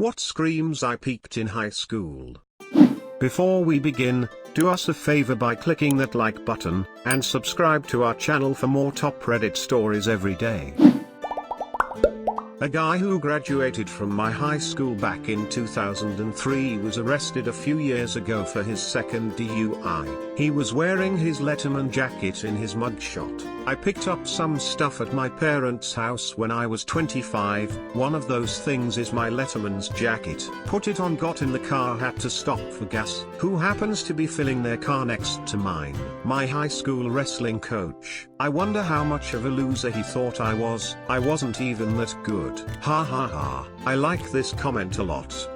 What screams I peaked in high school. Before we begin, do us a favor by clicking that like button, and subscribe to our channel for more top Reddit stories every day. A guy who graduated from my high school back in 2003 was arrested a few years ago for his second DUI. He was wearing his Letterman jacket in his mugshot. I picked up some stuff at my parents' house when I was 25, one of those things is my Letterman's jacket. Put it on, got in the car, had to stop for gas. Who happens to be filling their car next to mine? My high school wrestling coach. I wonder how much of a loser he thought I was. I wasn't even that good. Ha ha ha. I like this comment a lot.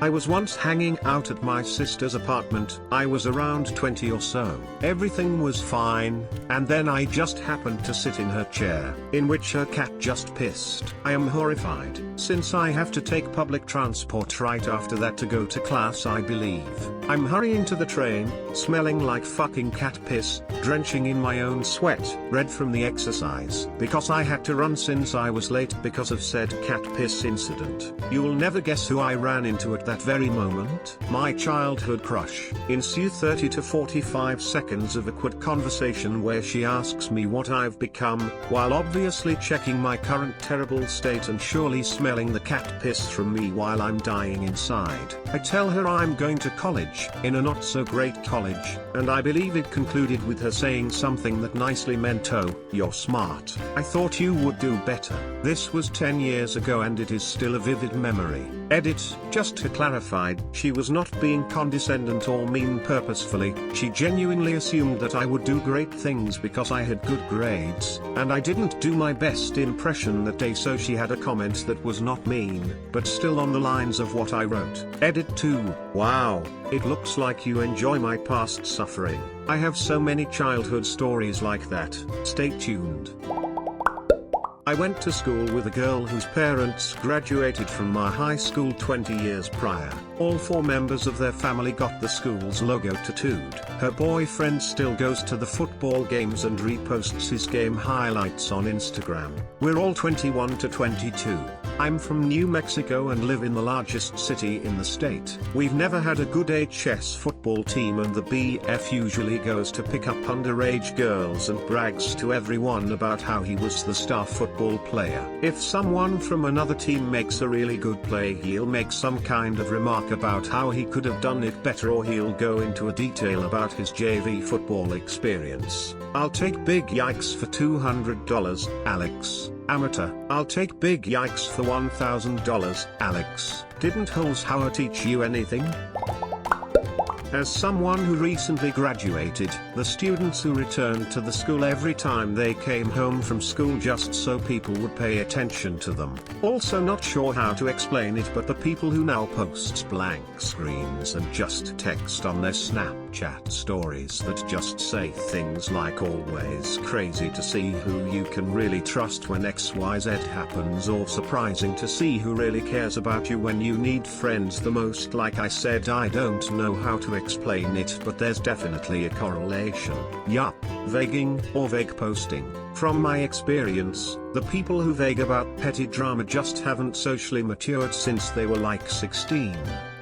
I was once hanging out at my sister's apartment. I was around 20 or so. Everything was fine, and then I just happened to sit in her chair, in which her cat just pissed. I am horrified, since I have to take public transport right after that to go to class, I believe. I'm hurrying to the train, smelling like fucking cat piss, drenching in my own sweat, red from the exercise, because I had to run since I was late because of said cat piss incident. You'll never guess who I ran into at that very moment. My childhood crush. Ensue 30 to 45 seconds of awkward conversation where she asks me what I've become, while obviously checking my current terrible state and surely smelling the cat piss from me while I'm dying inside. I tell her I'm going to college, in a not so great college, and I believe it concluded with her saying something that nicely meant, "Oh, you're smart. I thought you would do better." This was 10 years ago and it is still a vivid memory. Edit, just to clarify, she was not being condescending or mean purposefully, she genuinely assumed that I would do great things because I had good grades, and I didn't do my best impression that day, so she had a comment that was not mean, but still on the lines of what I wrote. Edit 2, wow, it looks like you enjoy my past suffering. I have so many childhood stories like that, stay tuned. I went to school with a girl whose parents graduated from my high school 20 years prior. All 4 members of their family got the school's logo tattooed. Her boyfriend still goes to the football games and reposts his game highlights on Instagram. We're all 21 to 22. I'm from New Mexico and live in the largest city in the state. We've never had a good HS football team, and the BF usually goes to pick up underage girls and brags to everyone about how he was the star football player. If someone from another team makes a really good play, he'll make some kind of remark about how he could have done it better, or he'll go into a detail about his JV football experience. I'll take big yikes for $200, Alex. Amateur. I'll take big yikes for $1,000, Alex. Didn't Holzhauer teach you anything? As someone who recently graduated, the students who returned to the school every time they came home from school just so people would pay attention to them. Also not sure how to explain it, but the people who now post blank screens and just text on their Snapchat stories that just say things like "always crazy to see who you can really trust when XYZ happens," or "surprising to see who really cares about you when you need friends the most." Like I said, I don't know how to explain it, but there's definitely a correlation. Yup, vaguing, or vague posting. From my experience, the people who vague about petty drama just haven't socially matured since they were like 16.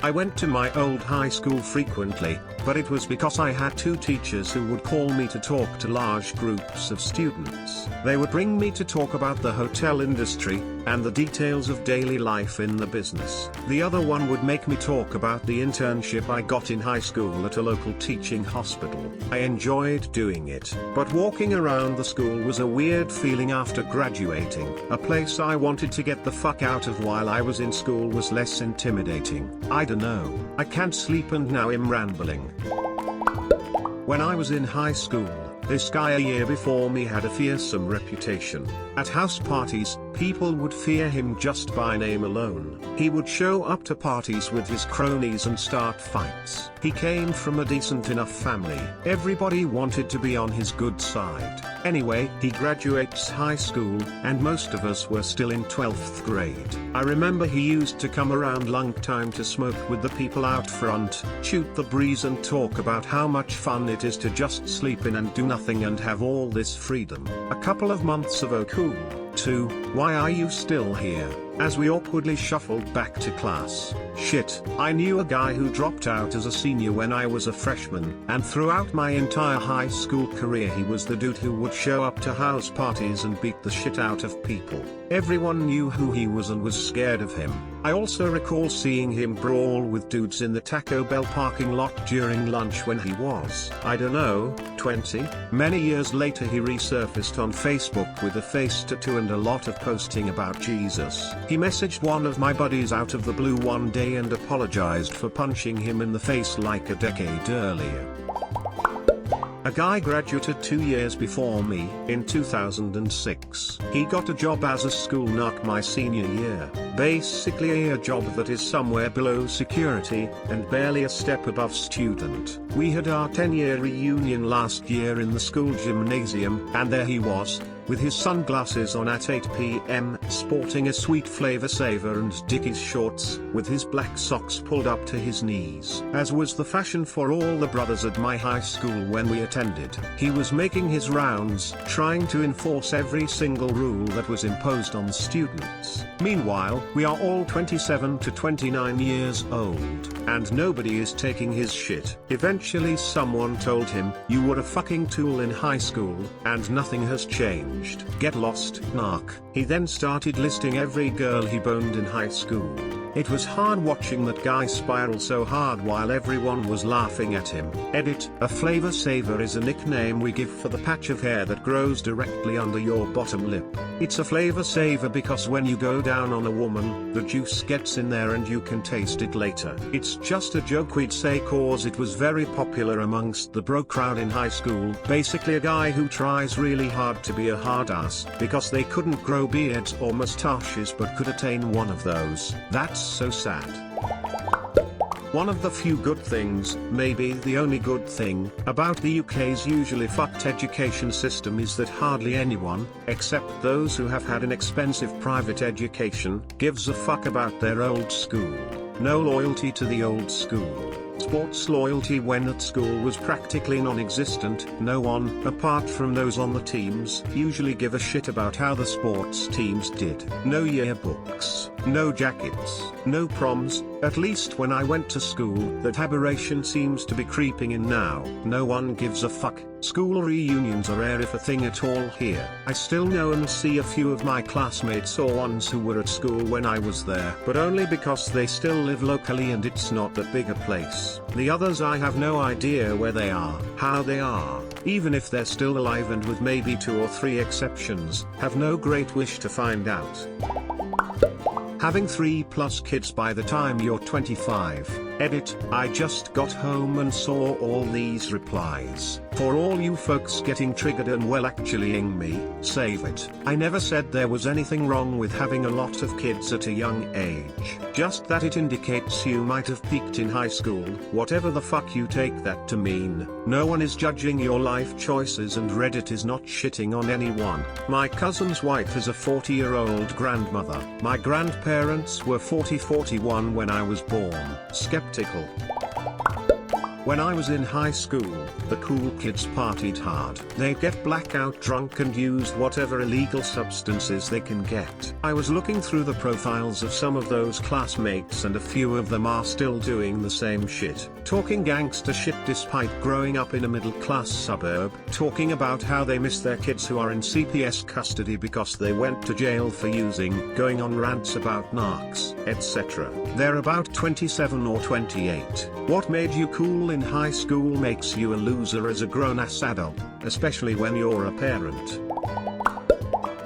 I went to my old high school frequently, but it was because I had 2 teachers who would call me to talk to large groups of students. They would bring me to talk about the hotel industry, and the details of daily life in the business. The other one would make me talk about the internship I got in high school at a local teaching hospital. I enjoyed doing it, but walking around the school was a weird feeling after graduating. A place I wanted to get the fuck out of while I was in school was less intimidating. I don't know, I can't sleep and now I'm rambling. When I was in high school, this guy a year before me had a fearsome reputation. At house parties, people would fear him just by name alone. He would show up to parties with his cronies and start fights. He came from a decent enough family. Everybody wanted to be on his good side. Anyway, he graduates high school, and most of us were still in 12th grade. I remember he used to come around lunchtime to smoke with the people out front, shoot the breeze and talk about how much fun it is to just sleep in and do nothing and have all this freedom. A couple of months ago, cool. 2. Why are you still here? as we awkwardly shuffled back to class. Shit, I knew a guy who dropped out as a senior when I was a freshman, and throughout my entire high school career he was the dude who would show up to house parties and beat the shit out of people. Everyone knew who he was and was scared of him. I also recall seeing him brawl with dudes in the Taco Bell parking lot during lunch when he was, I don't know, 20. Many years later he resurfaced on Facebook with a face tattoo and a lot of posting about Jesus. He messaged one of my buddies out of the blue one day and apologized for punching him in the face like a decade earlier. A guy graduated 2 years before me, in 2006. He got a job as a school narc my senior year, basically a job that is somewhere below security, and barely a step above student. We had our 10-year reunion last year in the school gymnasium, and there he was, with his sunglasses on at 8 p.m, sporting a sweet Flavor Saver and Dickies shorts, with his black socks pulled up to his knees. As was the fashion for all the brothers at my high school when we attended, he was making his rounds, trying to enforce every single rule that was imposed on students. Meanwhile, we are all 27 to 29 years old, and nobody is taking his shit. Eventually someone told him, "You were a fucking tool in high school, and nothing has changed. Get lost, narc." He then started listing every girl he boned in high school. It was hard watching that guy spiral so hard while everyone was laughing at him. Edit: a Flavor Saver is a nickname we give for the patch of hair that grows directly under your bottom lip. It's a Flavor Saver because when you go down on a woman, the juice gets in there and you can taste it later. It's just a joke we'd say cause it was very popular amongst the bro crowd in high school. Basically a guy who tries really hard to be a hard ass, because they couldn't grow beards or mustaches but could attain one of those. That's so sad. One of the few good things, maybe the only good thing, about the UK's usually fucked education system is that hardly anyone, except those who have had an expensive private education, gives a fuck about their old school. No loyalty to the old school. Sports loyalty when at school was practically non-existent. No one, apart from those on the teams, usually give a shit about how the sports teams did. No yearbooks, no jackets, no proms, at least when I went to school. That aberration seems to be creeping in now. No one gives a fuck. School reunions are rare if a thing at all here. I still know and see a few of my classmates or ones who were at school when I was there, but only because they still live locally and it's not that big a place. The others I have no idea where they are, how they are, even if they're still alive, and with maybe 2 or 3 exceptions, have no great wish to find out. Having 3+ kids by the time you're 25. Edit: I just got home and saw all these replies. For all you folks getting triggered and well actuallying me, save it. I never said there was anything wrong with having a lot of kids at a young age. Just that it indicates you might have peaked in high school, whatever the fuck you take that to mean. No one is judging your life choices and Reddit is not shitting on anyone. My cousin's wife is a 40-year-old grandmother. My grandparents were 41 when I was born. Skeptical. When I was in high school, the cool kids partied hard. They'd get blackout drunk and used whatever illegal substances they can get. I was looking through the profiles of some of those classmates and a few of them are still doing the same shit. Talking gangster shit despite growing up in a middle-class suburb. Talking about how they miss their kids who are in CPS custody because they went to jail for using, going on rants about narcs, etc. They're about 27 or 28. What made you cool in high school makes you a loser as a grown-ass adult, especially when you're a parent.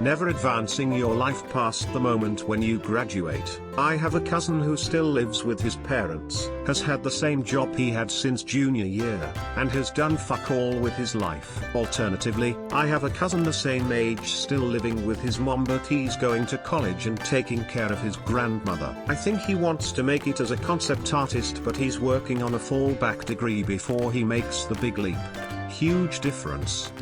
Never advancing your life past the moment when you graduate. I have a cousin who still lives with his parents, has had the same job he had since junior year, and has done fuck all with his life. Alternatively, I have a cousin the same age still living with his mom, but he's going to college and taking care of his grandmother. I think he wants to make it as a concept artist, but he's working on a fallback degree before he makes the big leap. Huge difference.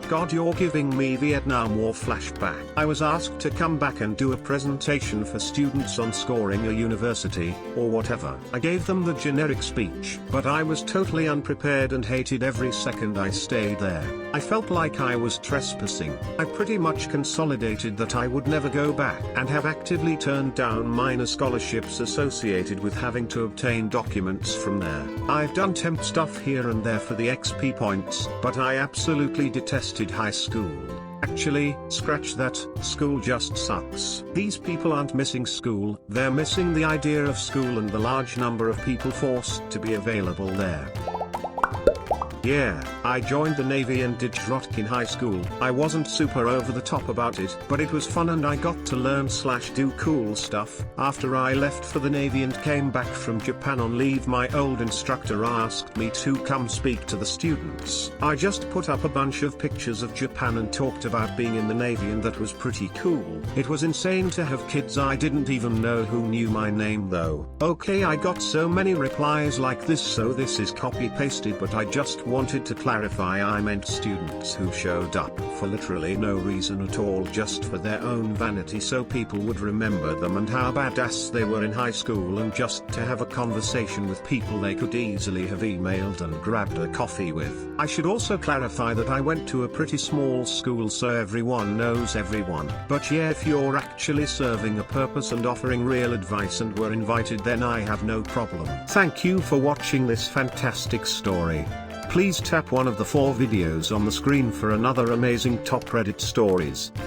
God, you're giving me Vietnam War flashback. I was asked to come back and do a presentation for students on scoring a university, or whatever. I gave them the generic speech, but I was totally unprepared and hated every second I stayed there. I felt like I was trespassing. I pretty much consolidated that I would never go back and have actively turned down minor scholarships associated with having to obtain documents from there. I've done temp stuff here and there for the XP points, but I absolutely detested high school. Actually, scratch that, school just sucks. These people aren't missing school, they're missing the idea of school and the large number of people forced to be available there. Yeah, I joined the Navy and did Shrotkin High School. I wasn't super over the top about it, but it was fun and I got to learn/do cool stuff. After I left for the Navy and came back from Japan on leave, my old instructor asked me to come speak to the students. I just put up a bunch of pictures of Japan and talked about being in the Navy, and that was pretty cool. It was insane to have kids I didn't even know who knew my name though. Okay, I got so many replies like this, so this is copy pasted, but I just wanted to clarify I meant students who showed up for literally no reason at all, just for their own vanity, so people would remember them and how badass they were in high school, and just to have a conversation with people they could easily have emailed and grabbed a coffee with. I should also clarify that I went to a pretty small school, so everyone knows everyone. But yeah, if you're actually serving a purpose and offering real advice and were invited, then I have no problem. Thank you for watching this fantastic story. Please tap one of the 4 videos on the screen for another amazing top Reddit stories.